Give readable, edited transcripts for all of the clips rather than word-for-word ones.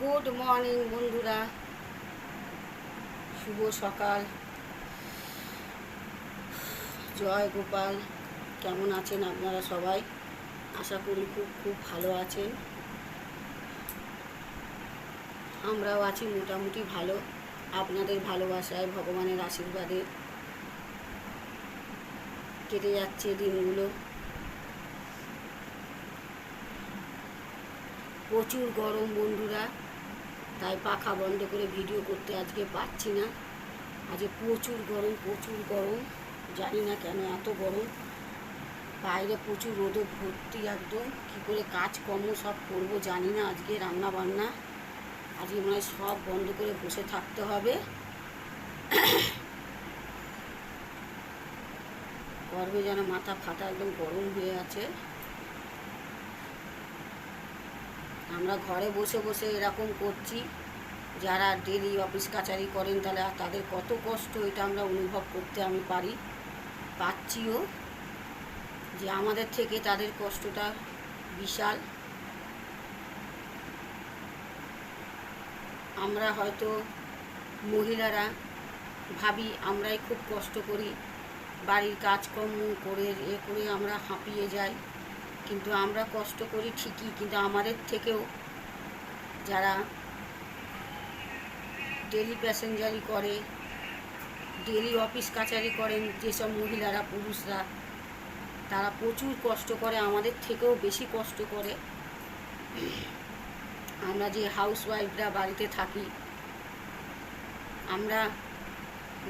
Good morning বন্ধুরা, শুভ সকাল। জয় গোপাল। কেমন আছেন আপনারা সবাই? আশা করি খুব খুব ভালো আছেন। আমরাও আছি মোটামুটি ভালো, আপনাদের ভালোবাসায়, ভগবানের আশীর্বাদে কেটে যাচ্ছে দিনগুলো। প্রচুর গরম বন্ধুরা, তাই পাখা বন্ধ করে ভিডিও করতে আজকে পারছি না। আজকে প্রচুর গরম, জানি না কেন এত গরম। বাইরে প্রচুর রোদে ভর্তি, একদম কী করে কাজকর্ম সব করবো জানি না। আজকে রান্না বান্না আজকে মনে হয় সব বন্ধ করে বসে থাকতে হবে। গরমে যেন মাথা ফাটা, একদম গরম হয়ে আছে। আমরা ঘরে বসে বসে এরকম করছি, যারা ডেলি অফিস কাচারি করেন তাহলে তাদের কত কষ্ট এটা আমরা অনুভব করতে পারছিও, যে আমাদের থেকে তাদের কষ্টটা বিশাল। আমরা হয়তো মহিলারা ভাবি আমরাই খুব কষ্ট করি, বাড়ির কাজকর্ম করে করে আমরা হাঁপিয়ে যাই, কিন্তু আমরা কষ্ট করি ঠিকই, কিন্তু আমাদের থেকেও যারা ডেলি প্যাসেঞ্জারি করে, ডেলি অফিস কাচারি করেন যেসব মহিলারা, পুরুষরা, তারা প্রচুর কষ্ট করে, আমাদের থেকেও বেশি কষ্ট করে। আমরা যে হাউসওয়াইফরা বাড়িতে থাকি, আমরা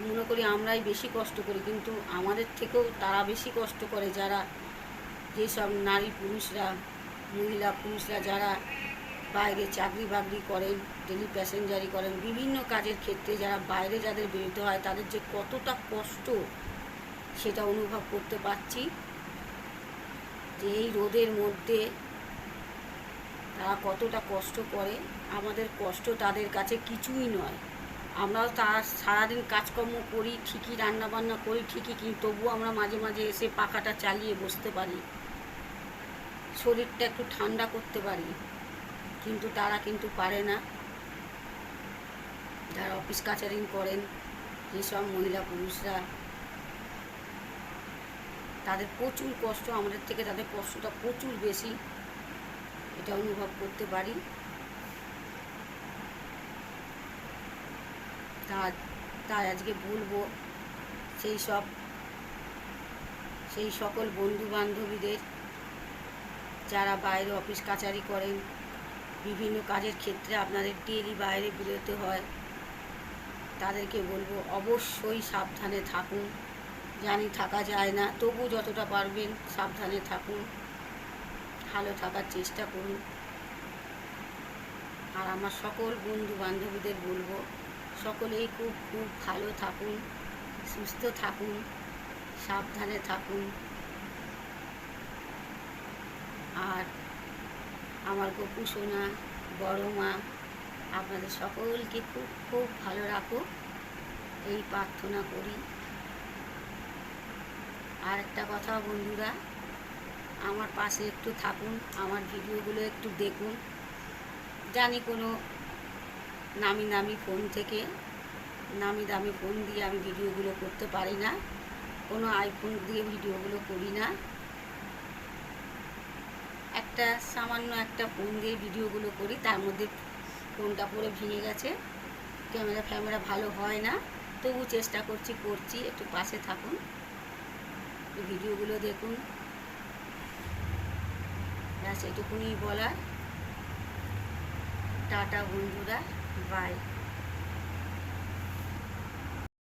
মনে করি আমরাই বেশি কষ্ট করি, কিন্তু আমাদের থেকেও তারা বেশি কষ্ট করে, যারা যেসব নারী পুরুষরা, মহিলা পুরুষরা যারা বাইরে চাকরি বাকরি করেন, ডেলি প্যাসেঞ্জারি করেন, বিভিন্ন কাজের ক্ষেত্রে যারা বাইরে যাদের বেরোতে হয়, তাদের যে কতটা কষ্ট সেটা অনুভব করতে পারছি। যে এই রোদের মধ্যে তারা কতটা কষ্ট করে, আমাদের কষ্ট তাদের কাছে কিছুই নয়। আমরাও তার সারাদিন কাজকর্ম করি ঠিকই, রান্নাবান্না করি ঠিকই, কিন্তু তবুও আমরা মাঝে মাঝে এসে পাখাটা চালিয়ে বসতে পারি, শরীরটা একটু ঠান্ডা করতে পারি, কিন্তু তারা কিন্তু পারে না। যারা অফিস কাচারিং করেন যেসব মহিলা পুরুষরা, তাদের প্রচুর কষ্ট, আমাদের থেকে তাদের কষ্টটা প্রচুর বেশি, এটা অনুভব করতে পারি। তাই আজকে বলবো সেই সকল বন্ধু বান্ধবীদের যারা বাইরে অফিস কাচারি করেন, বিভিন্ন কাজের ক্ষেত্রে আপনাদের ডেলি বাইরে বেরোতে হয়, তাদেরকে বলবো অবশ্যই সাবধানে থাকুন। জানি থাকা যায় না, তবু যতটা পারবেন সাবধানে থাকুন, ভালো থাকার চেষ্টা করুন। আর আমার সকল বন্ধু বান্ধবীদের বলবো সকলেই খুব খুব ভালো থাকুন, সুস্থ থাকুন, সাবধানে থাকুন। আর আমার গপু সোনা, বড় মা আপনাদের সকলকে খুব খুব ভালো রাখো, এই প্রার্থনা করি। আর একটা কথা বন্ধুরা, আমার পাশে একটু থাকুন, আমার ভিডিওগুলো একটু দেখুন। জানি কোনো নামি দামি ফোন দিয়ে আমি ভিডিওগুলো করতে পারি না, কোনো আইফোন দিয়ে ভিডিওগুলো করি না, সামান্য একটা ফোন দিয়ে ভিডিওগুলো করি, তার মধ্যে ফোনটা পুরো ভেঙে গেছে, ক্যামেরা ভালো হয় না, তবু চেষ্টা করছি, একটু পাশে থাকুন, ভিডিওগুলো দেখুন। ব্যাস এটুকুনি বলার। টাটা বন্ধুরা, বাই।